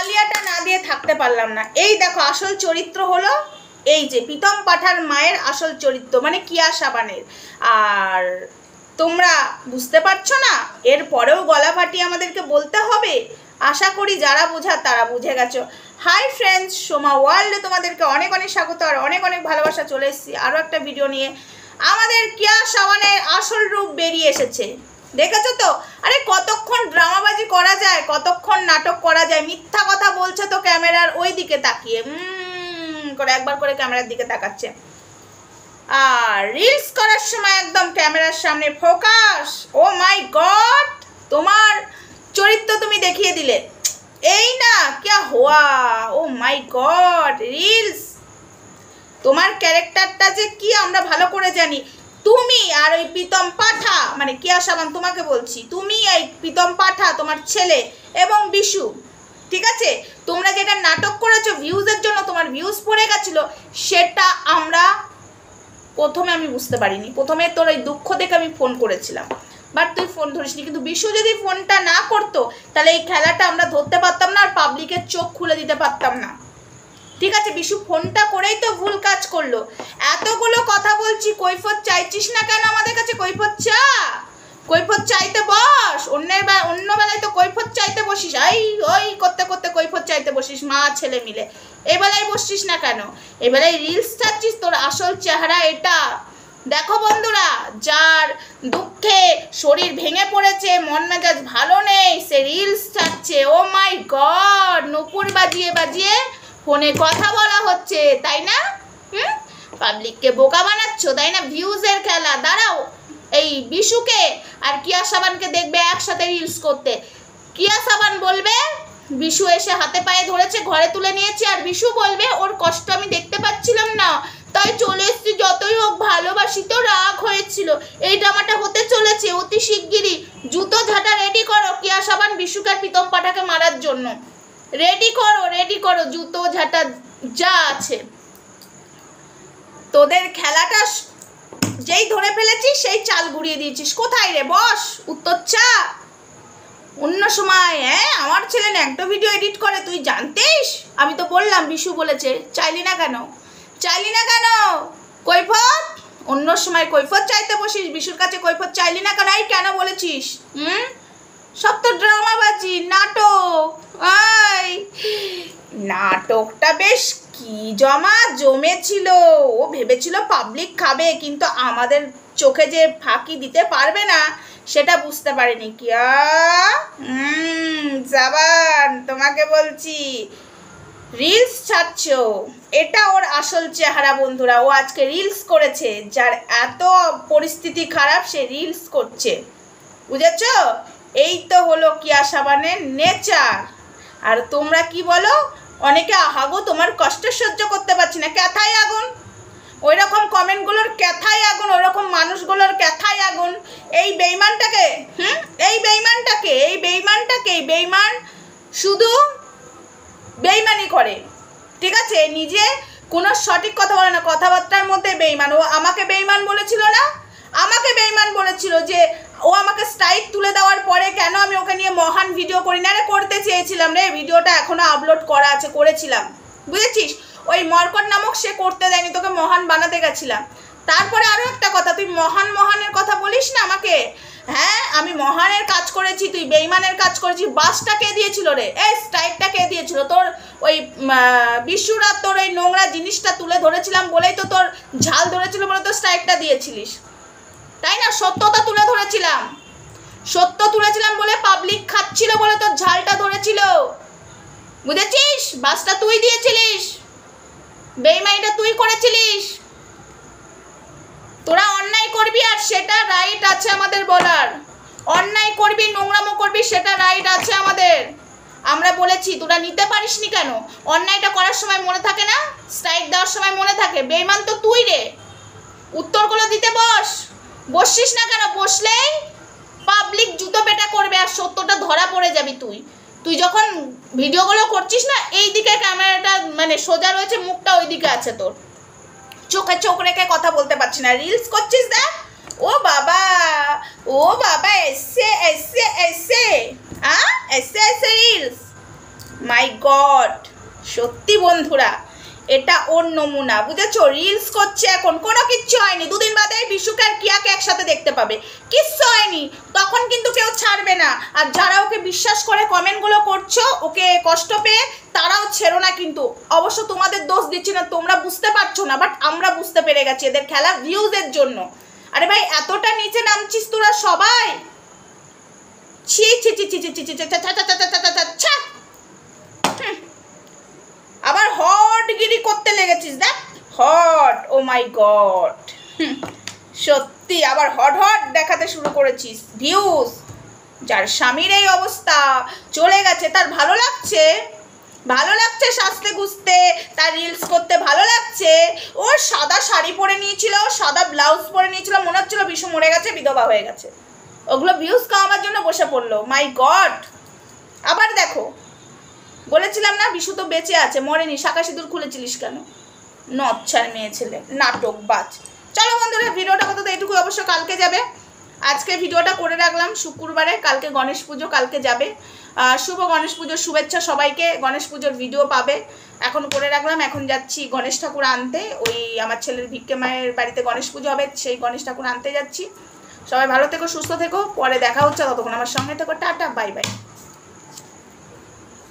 তালিয়াটা না দিয়ে থাকতে পারলাম না। এই দেখো আসল চরিত্র হলো এই যে প্রীতম পাঠার মায়ের আসল চরিত্র, মানে কিয়া সাবানের। আর তোমরা বুঝতে পারছো না, এরপরেও গলা ফাটিয়ে আমাদেরকে বলতে হবে? আশা করি যারা বোঝার তারা বুঝে গেছো। হাই ফ্রেন্ডস, সোমা ওয়ার্ল্ডে তোমাদেরকে অনেক অনেক স্বাগত আর অনেক অনেক ভালোবাসা। চলে এসেছি আরও একটা ভিডিও নিয়ে। আমাদের কিয়া সাবানের আসল রূপ বেরিয়ে এসেছে, দেখেছো তো? আরে কতক্ষণ ড্রামাবাজি করা যায়, কতক্ষণ নাটক করা যায়। মিথ্যা কথা বলছে তো ক্যামেরার ওই দিকে তাকিয়ে করে একবার করে ক্যামেরার দিকে তাকাচ্ছে, আর রিলস করার সময় একদম ক্যামেরার সামনে ফোকাস। ও মাই গড, তোমার চরিত্র তুমি দেখিয়ে দিলে। এই না क्या हुआ, ও মাই গড। রিলস তোমার ক্যারেক্টারটা যে কি আমরা ভালো করে জানি। তুমি আর ওই প্রীতম পাঠা, মানে কিয়া সাবান তোমাকে বলছি, তুমি এই প্রীতম পাঠা তোমার ছেলে এবং বিশু, ঠিক আছে, তোমরা যেটা নাটক করেছো ভিউজের জন্য, তোমার ভিউজ পড়ে গেছিলো, সেটা আমরা প্রথমে আমি বুঝতে পারিনি। প্রথমে তোর ওই দুঃখ দেখে আমি ফোন করেছিলাম, বাট তুই ফোন ধরিসনি। কিন্তু বিশু যদি ফোনটা না করতো তাহলে এই খেলাটা আমরা ধরতে পারতাম না আর পাবলিকের চোখ খুলে দিতে পারতাম না, ঠিক আছে? বিশু ফোনটা করেই তো ভুল কাজ করলো। এতগুলো কথা বলছি, কৈফত চাইছিস না কেন আমাদের কাছে? কৈফত চা, কৈফত চাইতে বস। অন্য বেলায় তো কৈফত চাইতে বসিস, ওই করতে করতে কৈফত চাইতে বসিস মা ছেলে মিলে। এবেলায় বসছিস না কেন? এবেলায় রিলস ছাড়ছিস, তোর আসল চেহারা এটা। দেখো বন্ধুরা, যার দুঃখে শরীর ভেঙে পড়েছে, মন মেজাজ ভালো নেই, সে রিলস ছাড়ছে। ও মাই গড, নুপুর বাজিয়ে বাজিয়ে ফোনে কথা বলা হচ্ছে, তাই না? পাবলিককে বোকা বানাচ্ছ, তাই না? ভিউজের খেলা। দাঁড়াও, এই বিশুকে আর কিয়া সাবানকে দেখবে একসাথে রিলস করতে। কিয়া সাবান বলবে বিশু এসে হাতে পায়ে ধরেছে, ঘরে তুলে নিয়েছে, আর বিশু বলবে ওর কষ্ট আমি দেখতে পাচ্ছিলাম না, তাই চলে এসছি, যতই হোক ভালোবাসি তো, রাগ হয়েছিল। এই ড্রামাটা হতে চলেছে অতি শিগগিরই। জুতো ঝাঁটা রেডি করো কিয়া সাবান বিশুকে আর প্রীতম পাঠাকে মারার জন্য। রেডি করো, রেডি করো, জুতো ঝাঁটা যা আছে। তোদের খেলাটা যেই ধরে ফেলেছিস সেই চাল ঘুরিয়ে দিয়েছিস। কোথায় রে বস, উত্তর চা। অন্য সময় আমার ছেলে একটা ভিডিও এডিট করে, তুই জানতিস? আমি তো বললাম বিশু বলেছে, চাইলি না কেন? চাইলি না কেন কৈফত? অন্য সময় কৈফত চাইতে বসিস, বিশুর কাছে কৈফত চাইলি না কেন? এই কেন বলেছিস? সব তো ড্রামাবাজি, নাটক। নাটকটা বেশ কি জমেছিল। ও ভেবেছিল পাবলিক খাবে, কিন্তু আমাদের চোখে যে ফাঁকি দিতে পারবে না সেটা বুঝতে পারিনি। কিয়া জাবান, তোমাকে বলছি, রিলস ছাড়ছ, এটা ওর আসল চেহারা বন্ধুরা। ও আজকে রিলস করেছে, যার এত পরিস্থিতি খারাপ সে রিলস করছে, বুঝেছ? এই তো হলো কিয়া সাবানের নেচার। আর তোমরা কি বলো? অনেকে আহাগো তোমার কষ্ট সহ্য করতে পারছি না, ক্যাথায় আগুন। ওই রকম কমেন্টগুলোর ক্যাথায় আগুন, ওই রকম মানুষগুলোর ক্যাথায় আগুন। এই বেইমানটাকে, এই বেইমান শুধু বেইমানি করে, ঠিক আছে? নিজে কোনো সঠিক কথা বলে না, কথাবার্তার মধ্যে বেইমান। ও আমাকে বেইমান বলেছিল না? আমাকে বেইমান বলেছিল যে ও আমাকে স্ট্রাইক তুলে দেওয়ার পরে কেন আমি ওকে নিয়ে মহান ভিডিও করি না। রে করতে চেয়েছিলাম রে, ভিডিওটা এখনো আপলোড করা আছে, করেছিলাম, বুঝেছিস? ওই মরকট নামক সে করতে দেয়নি, তোকে মহান বানাতে গেছিলাম। তারপরে আরও একটা কথা, তুই মহানের কথা বলিস না আমাকে। হ্যাঁ, আমি মহানের কাজ করেছি, তুই বেইমানের কাজ করেছিস। বাসটা কে দিয়েছিল রে? এই স্ট্রাইকটা কে দিয়েছিল? তোর ওই বিশুরা তোর ওই নোংরা জিনিসটা তুলে ধরেছিলাম বলেই তো, তোর ঝাল ধরেছিল বলে তো স্ট্রাইকটা দিয়েছিলিস, তাই না? সত্যতা তুলে ধরেছিলাম, সত্য তুলেছিলাম বলে পাবলিক খাচ্ছিল বলে তোর ঝালটা ধরেছিল, বুঝেছিস? বাসটা তুই দিয়েছিলিস, বেইমানিটা তুই করেছিলিস। তোরা অন্যায় করবি আর সেটা রাইট আছে আমাদের বলার। অন্যায় করবি, নোংরামো করবি, সেটা রাইট আছে আমাদের। আমরা বলেছি, তোরা নিতে পারিসনি কেন? অন্যায়টা করার সময় মনে থাকে না, স্ট্রাইক দেওয়ার সময় মনে থাকে। বেইমান তো তুই রে, উত্তরগুলো দিতে বসছিস না কেন? বসলেই পাবলিক জুতো পেটা করবে আর সত্যটা ধরা পড়ে যাবি তুই। তুই যখন ভিডিওগুলো করছিস না, এই দিকে ক্যামেরাটা মানে সোজা রয়েছে, মুখটা ওই দিকে আছে, তোর চোখে চোখ রেখে কথা বলতে পারছি না। রিলস করছিস দেখ। ও বাবা, এসে রিলস। মাই মাই গড, সত্যি বন্ধুরা এটা ওর নমুনা, বুঝেছো? রিলস করছে এখন, কোনো কিচ্ছু হয়নি, দুদিন বাদে বিশুকে আর কিয়াকে একসাথে দেখতে পাবে, কিচ্ছু হয়নি, তখন কিন্তু কেউ ছাড়বে না। আর যারা ওকে বিশ্বাস করে কমেন্টগুলো করছো ওকে কষ্ট পেয়ে, তারাও ছেড়ো না কিন্তু। অবশ্য তোমাদের দোষ দিচ্ছি না, তোমরা বুঝতে পারছো না, বাট আমরা বুঝতে পেরে গেছি এদের খেলা ভিউজের জন্য। আরে ভাই এতটা নিচে নামছিস তোরা সবাই, ছি ছি ছি ছি ছি ছি ছি ছি। আবার হটগিরি করতে লেগেছিস, দেখ হট, ও মাই গড, সত্যি আবার হট হট দেখাতে শুরু করেছিস। ভিউজ, যার স্বামীর এই অবস্থা, চলে গেছে, তার ভালো লাগছে, ভালো লাগছে সাজতে গুজতে, তার রিলস করতে ভালো লাগছে। ওর সাদা শাড়ি পরে নিয়েছিল, সাদা ব্লাউজ পরে নিয়েছিল, মনে হচ্ছিল বিশু মরে গেছে, বিধবা হয়ে গেছে, ওগুলো ভিউজ খাওয়াবার জন্য বসে পড়লো। মাই গড, আবার দেখো, বলেছিলাম না বিশু তো বেঁচে আছে, মরেনি, শাঁখা সিঁদুর খুলেছিলিস কেন? নচ্ছার মেয়ে ছেলে, নাটক বাজ। চলো বন্ধুরা, ভিডিওটা কত এইটুকু, অবশ্য কালকে যাবে, আজকে ভিডিওটা করে রাখলাম শুক্রবারে, কালকে গণেশ পুজো, কালকে যাবে। শুভ গণেশ পুজোর শুভেচ্ছা সবাইকে, গণেশ পুজোর ভিডিও পাবে, এখন করে রাখলাম। এখন যাচ্ছি গণেশ ঠাকুর আনতে, ওই আমার ছেলের ভিক্ষে মায়ের বাড়িতে গণেশ পুজো হবে, সেই গণেশ ঠাকুর আনতে যাচ্ছি। সবাই ভালো থেকো, সুস্থ থেকো, পরে দেখা হচ্ছে, ততক্ষণ আমার সঙ্গে থেকো, টাটা বাই বাই।